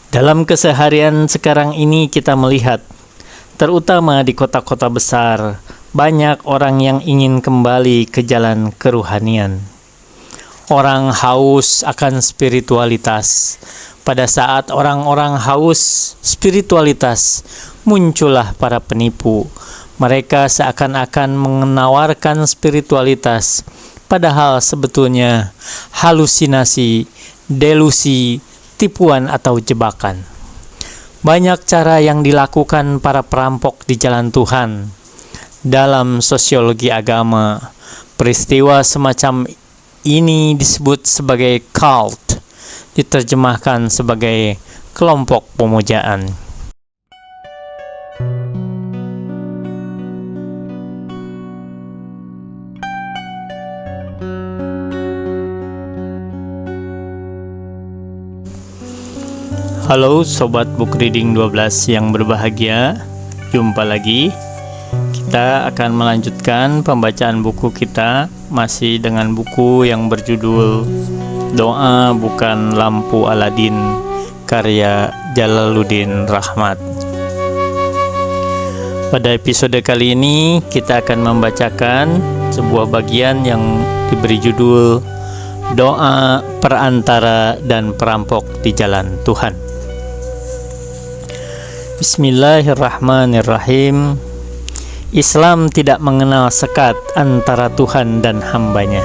Dalam keseharian sekarang ini kita melihat, terutama di kota-kota besar, banyak orang yang ingin kembali ke jalan kerohanian. Orang haus akan spiritualitas. Pada saat orang-orang haus spiritualitas, muncullah para penipu. Mereka seakan-akan menawarkan spiritualitas, padahal sebetulnya halusinasi, delusi, tipuan atau jebakan. Banyak cara yang dilakukan para perampok di jalan Tuhan. Dalam sosiologi agama, peristiwa semacam ini disebut sebagai cult, diterjemahkan sebagai kelompok pemujaan. Halo Sobat Book Reading 12 yang berbahagia, jumpa lagi. Kita akan melanjutkan pembacaan buku kita, masih dengan buku yang berjudul Doa Bukan Lampu Aladin, karya Jalaluddin Rahmat. Pada episode kali ini kita akan membacakan sebuah bagian yang diberi judul Doa Perantara dan Perampok di Jalan Tuhan. Bismillahirrahmanirrahim. Islam tidak mengenal sekat antara Tuhan dan hambanya.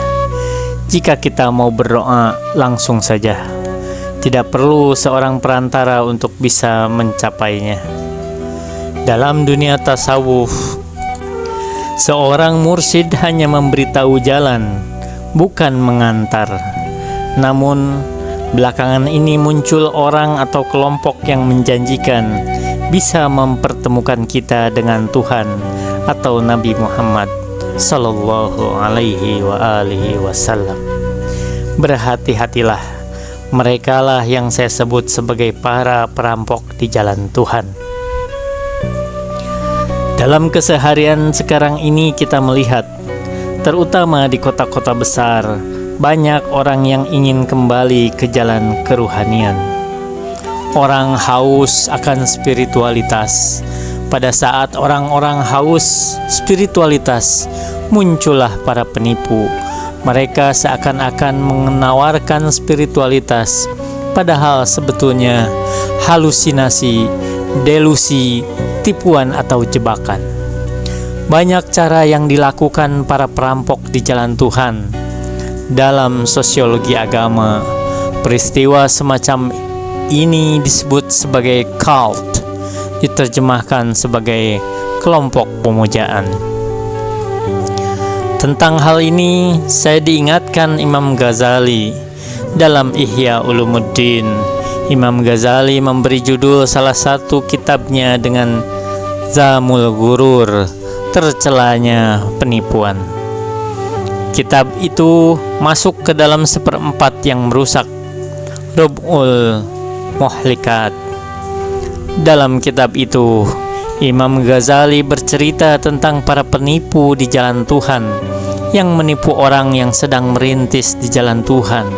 Jika kita mau berdoa, langsung saja. Tidak perlu seorang perantara untuk bisa mencapainya. Dalam dunia tasawuf, seorang mursyid hanya memberitahu jalan, bukan mengantar. Namun, belakangan ini muncul orang atau kelompok yang menjanjikan bisa mempertemukan kita dengan Tuhan atau Nabi Muhammad sallallahu alaihi wa alihi wasallam. Berhati-hatilah, merekalah yang saya sebut sebagai para perampok di jalan Tuhan. Dalam keseharian sekarang ini kita melihat, terutama di kota-kota besar, banyak orang yang ingin kembali ke jalan kerohanian. Orang haus akan spiritualitas. Pada saat orang-orang haus spiritualitas, muncullah para penipu. Mereka seakan-akan menawarkan spiritualitas, padahal sebetulnya halusinasi, delusi, tipuan atau jebakan. Banyak cara yang dilakukan para perampok di jalan Tuhan. Dalam sosiologi agama, peristiwa semacam ini disebut sebagai cult, diterjemahkan sebagai kelompok pemujaan. Tentang hal ini, saya diingatkan Imam Ghazali dalam Ihya Ulumuddin. Imam Ghazali memberi judul salah satu kitabnya dengan Zamul Ghurur, tercelanya penipuan. Kitab itu masuk ke dalam seperempat yang merusak, Rub'ul Muhlikat. Dalam kitab itu, Imam Ghazali bercerita tentang para penipu di jalan Tuhan yang menipu orang yang sedang merintis di jalan Tuhan.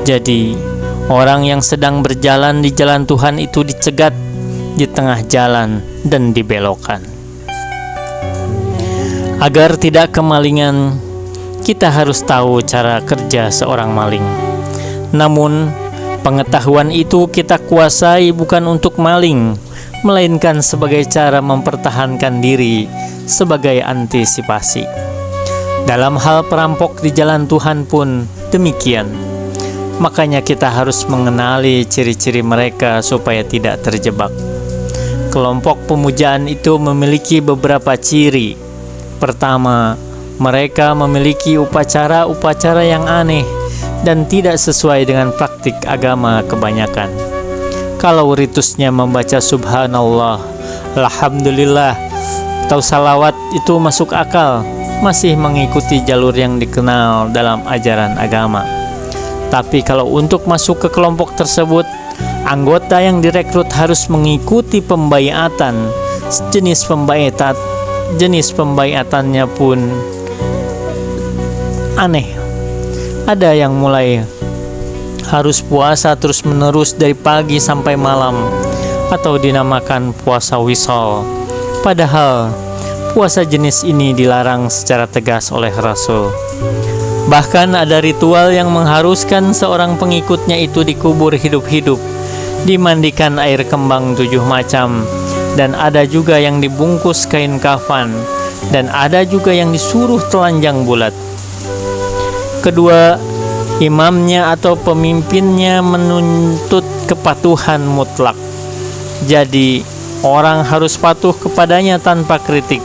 Jadi, orang yang sedang berjalan di jalan Tuhan itu dicegat di tengah jalan dan dibelokkan. Agar tidak kemalingan, kita harus tahu cara kerja seorang maling. Namun, pengetahuan itu kita kuasai bukan untuk maling, melainkan sebagai cara mempertahankan diri sebagai antisipasi. Dalam hal perampok di jalan Tuhan pun demikian. Makanya kita harus mengenali ciri-ciri mereka supaya tidak terjebak. Kelompok pemujaan itu memiliki beberapa ciri. Pertama, mereka memiliki upacara-upacara yang aneh dan tidak sesuai dengan praktik agama kebanyakan. Kalau ritusnya membaca subhanallah, alhamdulillah, atau salawat itu masuk akal, masih mengikuti jalur yang dikenal dalam ajaran agama. Tapi kalau untuk masuk ke kelompok tersebut, anggota yang direkrut harus mengikuti pembaiatan. Jenis pembaiatannya pun aneh. Ada yang mulai harus puasa terus-menerus dari pagi sampai malam, atau dinamakan puasa wisal. Padahal puasa jenis ini dilarang secara tegas oleh Rasul. Bahkan ada ritual yang mengharuskan seorang pengikutnya itu dikubur hidup-hidup, dimandikan air kembang 7 macam, dan ada juga yang dibungkus kain kafan, dan ada juga yang disuruh telanjang bulat. Kedua, imamnya atau pemimpinnya menuntut kepatuhan mutlak. Jadi, orang harus patuh kepadanya tanpa kritik,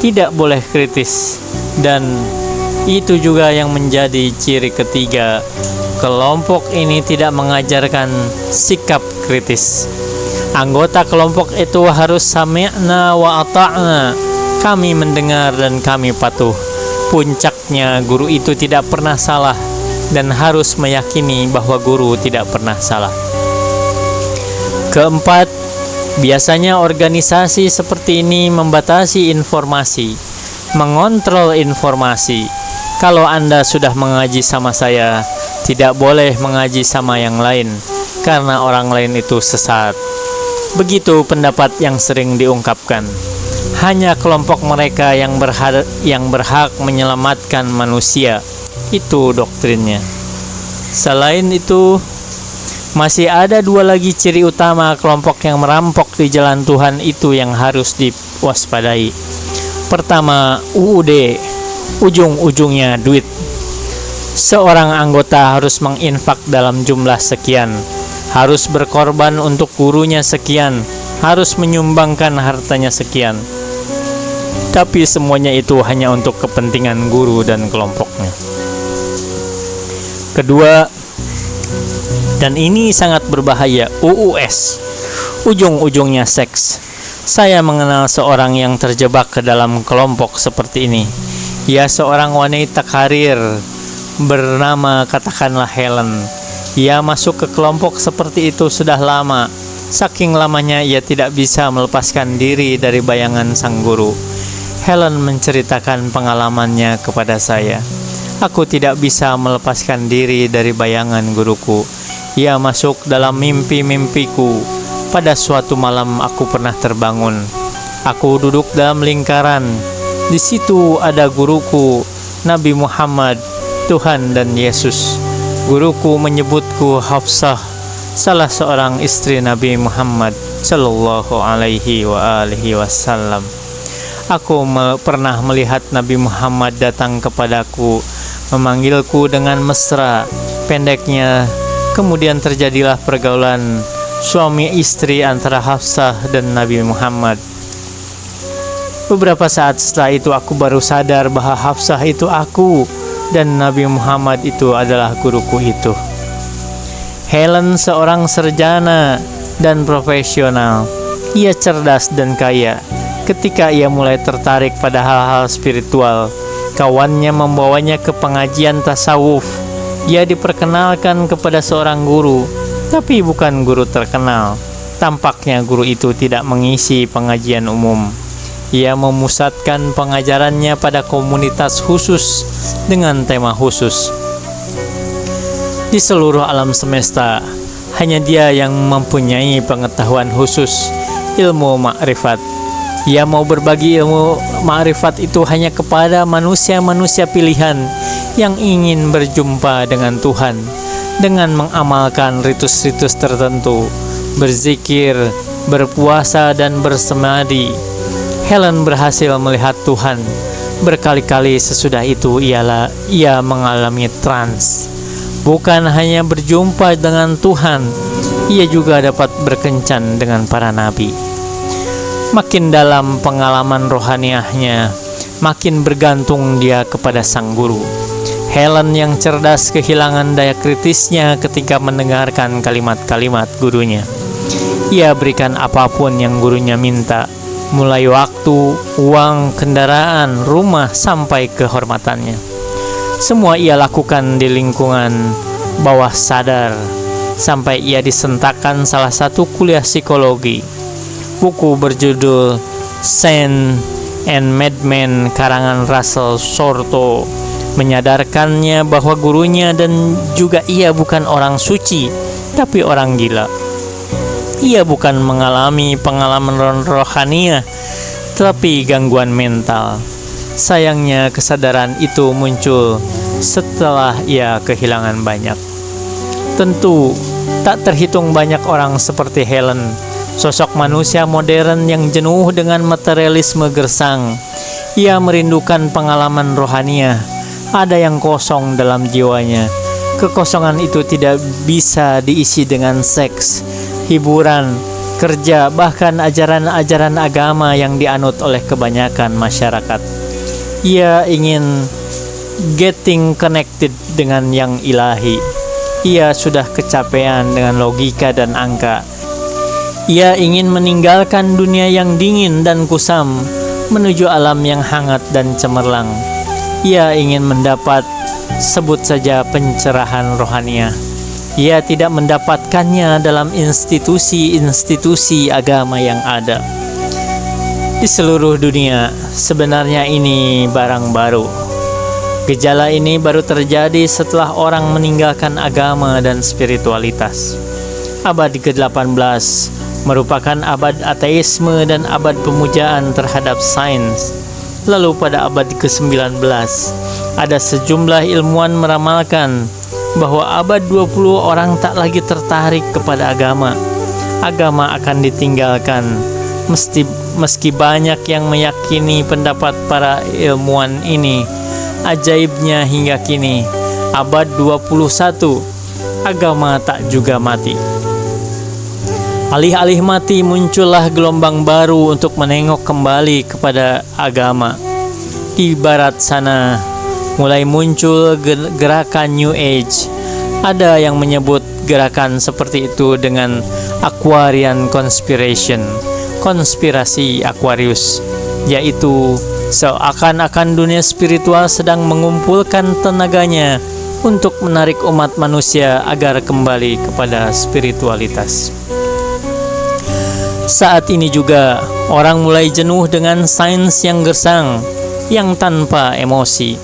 tidak boleh kritis. Dan itu juga yang menjadi ciri ketiga. Kelompok ini tidak mengajarkan sikap kritis. Anggota kelompok itu harus sami'na wa ata'na, kami mendengar dan kami patuh. Puncaknya, guru itu tidak pernah salah dan harus meyakini bahwa guru tidak pernah salah. Keempat, biasanya organisasi seperti ini membatasi informasi, mengontrol informasi. Kalau Anda sudah mengaji sama saya, tidak boleh mengaji sama yang lain, karena orang lain itu sesat. Begitu pendapat yang sering diungkapkan. Hanya kelompok mereka yang berhak menyelamatkan manusia. Itu doktrinnya. Selain itu, masih ada 2 lagi ciri utama kelompok yang merampok di jalan Tuhan itu yang harus diwaspadai. Pertama, UUD, ujung-ujungnya duit. Seorang anggota harus menginfak dalam jumlah sekian, harus berkorban untuk gurunya sekian, harus menyumbangkan hartanya sekian. Tapi semuanya itu hanya untuk kepentingan guru dan kelompoknya. Kedua, dan ini sangat berbahaya, UUS, ujung-ujungnya seks. Saya mengenal seorang yang terjebak ke dalam kelompok seperti ini. Ia seorang wanita karir bernama katakanlah Helen. Ia masuk ke kelompok seperti itu sudah lama. Saking lamanya ia tidak bisa melepaskan diri dari bayangan sang guru. Helen menceritakan pengalamannya kepada saya. Aku tidak bisa melepaskan diri dari bayangan guruku. Ia masuk dalam mimpi-mimpiku. Pada suatu malam aku pernah terbangun. Aku duduk dalam lingkaran. Di situ ada guruku, Nabi Muhammad, Tuhan dan Yesus. Guruku menyebutku Hafsah, salah seorang istri Nabi Muhammad sallallahu alaihi wasallam. Aku pernah melihat Nabi Muhammad datang kepadaku, memanggilku dengan mesra. Pendeknya, kemudian terjadilah pergaulan suami istri antara Hafsah dan Nabi Muhammad. Beberapa saat setelah itu aku baru sadar bahwa Hafsah itu aku dan Nabi Muhammad itu adalah guruku itu. Helen seorang sarjana dan profesional. Ia cerdas dan kaya. Ketika ia mulai tertarik pada hal-hal spiritual, kawannya membawanya ke pengajian tasawuf. Ia diperkenalkan kepada seorang guru, tapi bukan guru terkenal. Tampaknya guru itu tidak mengisi pengajian umum. Ia memusatkan pengajarannya pada komunitas khusus dengan tema khusus. Di seluruh alam semesta, hanya dia yang mempunyai pengetahuan khusus, ilmu makrifat. Ia mau berbagi ilmu makrifat itu hanya kepada manusia-manusia pilihan yang ingin berjumpa dengan Tuhan, dengan mengamalkan ritus-ritus tertentu, berzikir, berpuasa, dan bersemadi. Helen berhasil melihat Tuhan. Berkali-kali sesudah itu ia mengalami trans. Bukan hanya berjumpa dengan Tuhan, ia juga dapat berkencan dengan para nabi. Makin dalam pengalaman rohaniahnya, makin bergantung dia kepada sang guru. Helen yang cerdas kehilangan daya kritisnya ketika mendengarkan kalimat-kalimat gurunya. Ia berikan apapun yang gurunya minta, mulai waktu, uang, kendaraan, rumah, sampai kehormatannya. Semua ia lakukan di lingkungan bawah sadar, sampai ia disentakkan salah satu kuliah psikologi. Buku berjudul Saint and Madman karangan Russell Sorto menyadarkannya bahwa gurunya dan juga ia bukan orang suci, tapi orang gila. Ia bukan mengalami pengalaman rohania, tapi gangguan mental. Sayangnya kesadaran itu muncul setelah ia kehilangan banyak. Tentu tak terhitung banyak orang seperti Helen, sosok manusia modern yang jenuh dengan materialisme gersang. Ia merindukan pengalaman rohania. Ada yang kosong dalam jiwanya. Kekosongan itu tidak bisa diisi dengan seks, hiburan, kerja, bahkan ajaran-ajaran agama yang dianut oleh kebanyakan masyarakat. Ia ingin getting connected dengan yang ilahi. Ia sudah kecapean dengan logika dan angka. Ia ingin meninggalkan dunia yang dingin dan kusam menuju alam yang hangat dan cemerlang. Ia ingin mendapat, sebut saja, pencerahan rohania. Ia tidak mendapatkannya dalam institusi-institusi agama yang ada. Di seluruh dunia, sebenarnya ini barang baru. Gejala ini baru terjadi setelah orang meninggalkan agama dan spiritualitas. Abad ke-18 merupakan abad ateisme dan abad pemujaan terhadap sains. Lalu pada abad ke-19, ada sejumlah ilmuwan meramalkan bahwa abad 20 orang tak lagi tertarik kepada agama. Agama akan ditinggalkan, meski banyak yang meyakini pendapat para ilmuwan ini. Ajaibnya hingga kini, abad 21, agama tak juga mati. Alih-alih mati, muncullah gelombang baru untuk menengok kembali kepada agama. Di barat sana mulai muncul gerakan New Age. Ada yang menyebut gerakan seperti itu dengan Aquarian Conspiration, konspirasi Aquarius, yaitu seakan-akan dunia spiritual sedang mengumpulkan tenaganya untuk menarik umat manusia agar kembali kepada spiritualitas. Saat ini juga orang mulai jenuh dengan sains yang gersang, yang tanpa emosi.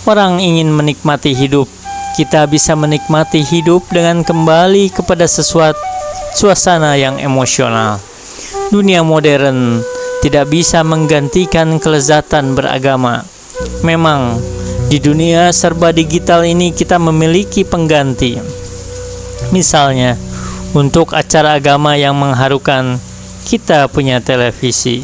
Orang ingin menikmati hidup. Kita bisa menikmati hidup dengan kembali kepada suasana yang emosional. Dunia modern tidak bisa menggantikan kelezatan beragama. Memang di dunia serba digital ini kita memiliki pengganti. Misalnya, untuk acara agama yang mengharukan, kita punya televisi.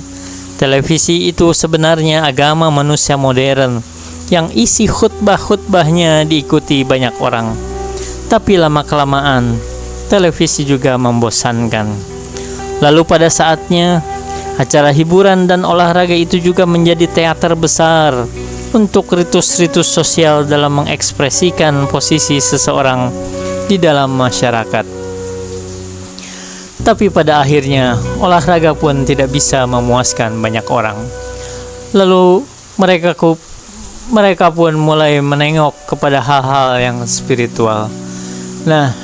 Televisi itu sebenarnya agama manusia modern yang isi khutbah-khutbahnya diikuti banyak orang. Tapi lama-kelamaan, televisi juga membosankan. Lalu pada saatnya, acara hiburan dan olahraga itu juga menjadi teater besar untuk ritus-ritus sosial dalam mengekspresikan posisi seseorang di dalam masyarakat. Tapi pada akhirnya, olahraga pun tidak bisa memuaskan banyak orang. Lalu mereka pun mulai menengok kepada hal-hal yang spiritual. Nah,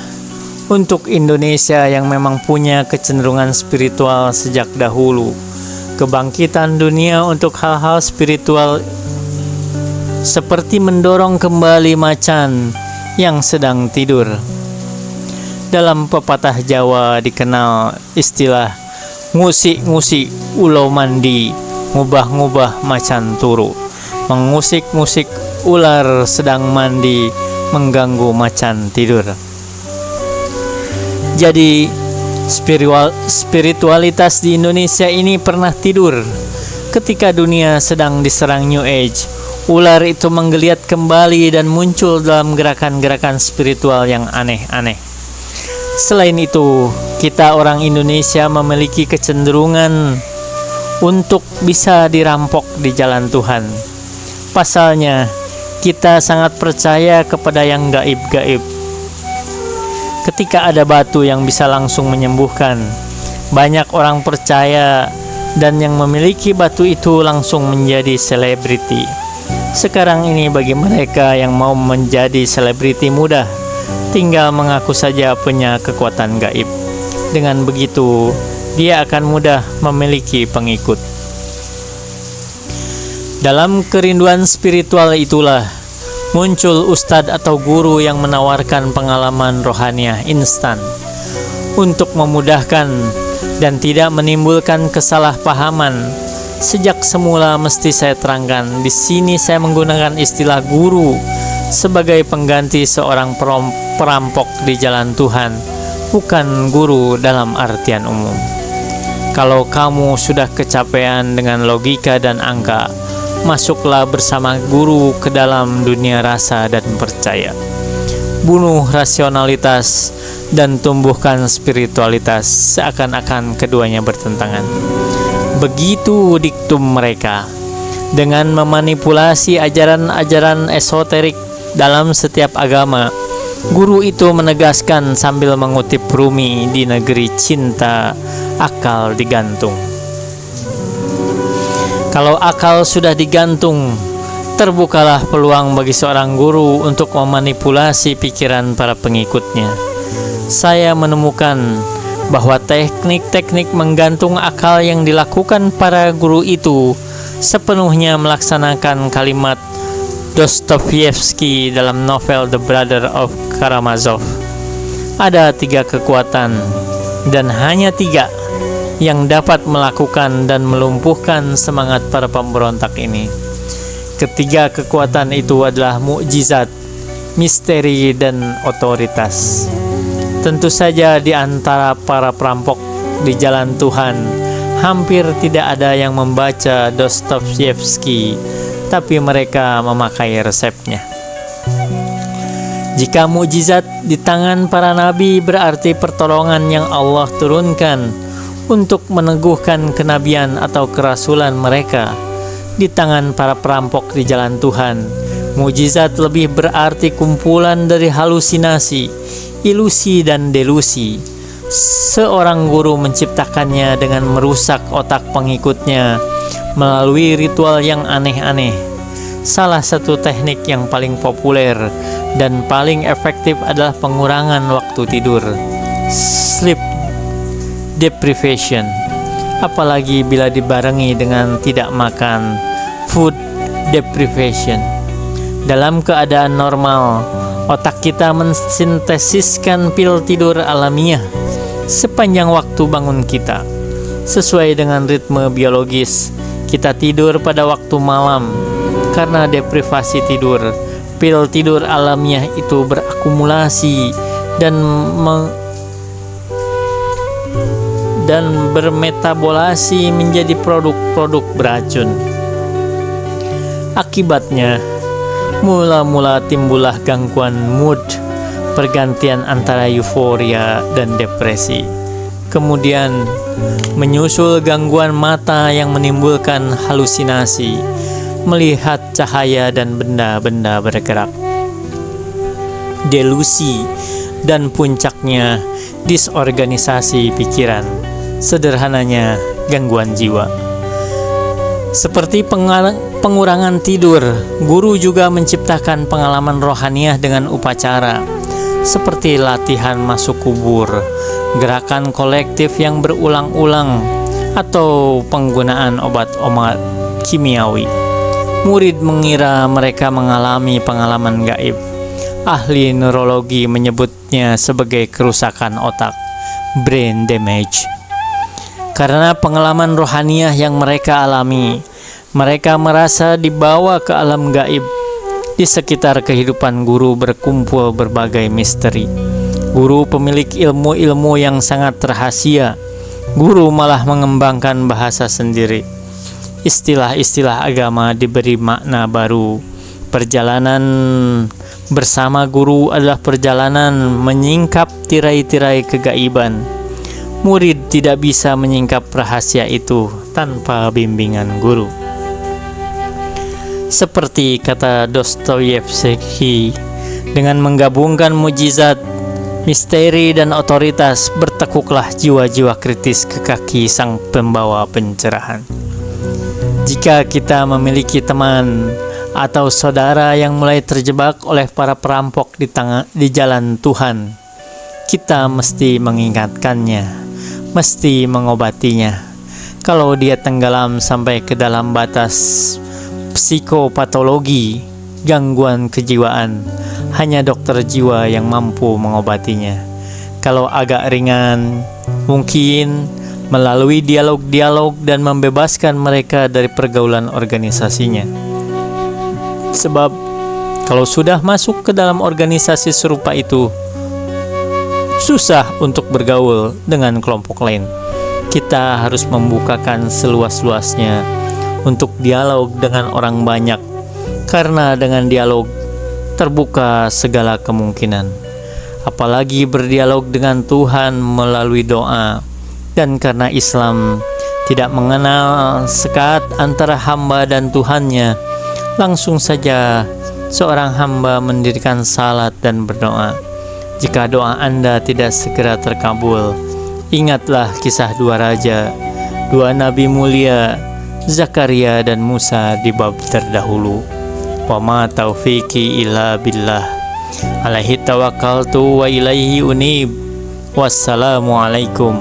untuk Indonesia yang memang punya kecenderungan spiritual sejak dahulu, kebangkitan dunia untuk hal-hal spiritual seperti mendorong kembali macan yang sedang tidur. Dalam pepatah Jawa dikenal istilah ngusik-ngusik ulau mandi, ngubah-ngubah macan turu. Mengusik-ngusik ular sedang mandi, mengganggu macan tidur. Jadi spiritualitas di Indonesia ini pernah tidur. Ketika dunia sedang diserang New Age, ular itu menggeliat kembali dan muncul dalam gerakan-gerakan spiritual yang aneh-aneh. Selain itu, kita orang Indonesia memiliki kecenderungan untuk bisa dirampok di jalan Tuhan. Pasalnya, kita sangat percaya kepada yang gaib-gaib. Ketika ada batu yang bisa langsung menyembuhkan, banyak orang percaya dan yang memiliki batu itu langsung menjadi selebriti. Sekarang ini bagi mereka yang mau menjadi selebriti mudah, tinggal mengaku saja punya kekuatan gaib. Dengan begitu, dia akan mudah memiliki pengikut. Dalam kerinduan spiritual itulah muncul ustadz atau guru yang menawarkan pengalaman rohaniah instan. Untuk memudahkan dan tidak menimbulkan kesalahpahaman, sejak semula mesti saya terangkan, di sini saya menggunakan istilah guru sebagai pengganti seorang perampok di jalan Tuhan, bukan guru dalam artian umum. Kalau kamu sudah kecapean dengan logika dan angka, masuklah bersama guru ke dalam dunia rasa dan percaya. Bunuh rasionalitas dan tumbuhkan spiritualitas, seakan-akan keduanya bertentangan. Begitu diktum mereka. Dengan memanipulasi ajaran-ajaran esoterik dalam setiap agama, guru itu menegaskan sambil mengutip Rumi di negeri cinta, akal digantung. Kalau akal sudah digantung, terbukalah peluang bagi seorang guru untuk memanipulasi pikiran para pengikutnya. Saya menemukan bahwa teknik-teknik menggantung akal yang dilakukan para guru itu sepenuhnya melaksanakan kalimat Dostoyevsky dalam novel The Brother of Karamazov. Ada 3 kekuatan, dan hanya 3 yang dapat melakukan dan melumpuhkan semangat para pemberontak ini. Ketiga kekuatan itu adalah mukjizat, misteri, dan otoritas. Tentu saja di antara para perampok di jalan Tuhan, hampir tidak ada yang membaca Dostoyevsky, tapi mereka memakai resepnya. Jika mukjizat di tangan para nabi berarti pertolongan yang Allah turunkan untuk meneguhkan kenabian atau kerasulan mereka, di tangan para perampok di jalan Tuhan, mukjizat lebih berarti kumpulan dari halusinasi, ilusi, dan delusi. Seorang guru menciptakannya dengan merusak otak pengikutnya melalui ritual yang aneh-aneh. Salah satu teknik yang paling populer dan paling efektif adalah pengurangan waktu tidur, sleep deprivation, apalagi bila dibarengi dengan tidak makan, food deprivation. Dalam keadaan normal, otak kita mensintesiskan pil tidur alamiah sepanjang waktu bangun kita. Sesuai dengan ritme biologis, kita tidur pada waktu malam. Karena deprivasi tidur, pil tidur alamiah itu berakumulasi dan bermetabolasi menjadi produk-produk beracun. Akibatnya, mula-mula timbullah gangguan mood, pergantian antara euforia dan depresi. Kemudian menyusul gangguan mata yang menimbulkan halusinasi, melihat cahaya dan benda-benda bergerak, delusi, dan puncaknya disorganisasi pikiran. Sederhananya, gangguan jiwa. Seperti pengurangan tidur, guru juga menciptakan pengalaman rohaniah dengan upacara, seperti latihan masuk kubur, gerakan kolektif yang berulang-ulang, atau penggunaan obat-obat kimiawi. Murid mengira mereka mengalami pengalaman gaib. Ahli neurologi menyebutnya sebagai kerusakan otak, brain damage. Karena pengalaman rohaniah yang mereka alami, mereka merasa dibawa ke alam gaib. Di sekitar kehidupan guru berkumpul berbagai misteri. Guru pemilik ilmu-ilmu yang sangat rahasia. Guru malah mengembangkan bahasa sendiri. Istilah-istilah agama diberi makna baru. Perjalanan bersama guru adalah perjalanan menyingkap tirai-tirai kegaiban. Murid tidak bisa menyingkap rahasia itu tanpa bimbingan guru. Seperti kata Dostoyevsky, dengan menggabungkan mukjizat, misteri, dan otoritas, bertekuklah jiwa-jiwa kritis ke kaki sang pembawa pencerahan. Jika kita memiliki teman atau saudara yang mulai terjebak oleh para perampok di jalan Tuhan, kita mesti mengingatkannya, mesti mengobatinya. Kalau dia tenggelam sampai ke dalam batas psikopatologi, gangguan kejiwaan, hanya dokter jiwa yang mampu mengobatinya. Kalau agak ringan, mungkin melalui dialog-dialog dan membebaskan mereka dari pergaulan organisasinya. Sebab kalau sudah masuk ke dalam organisasi serupa itu, susah untuk bergaul dengan kelompok lain. Kita harus membukakan seluas-luasnya untuk dialog dengan orang banyak, karena dengan dialog terbuka segala kemungkinan. Apalagi berdialog dengan Tuhan melalui doa. Dan karena Islam tidak mengenal sekat antara hamba dan Tuhannya, langsung saja seorang hamba mendirikan salat dan berdoa. Jika doa Anda tidak segera terkabul, ingatlah kisah dua raja, dua nabi mulia, Zakaria dan Musa di bab terdahulu. Wa ma taufiqi illa billah, alaihi tawakkaltu wa ilaihi unib. Wassalamualaikum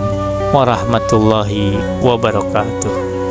warahmatullahi wabarakatuh.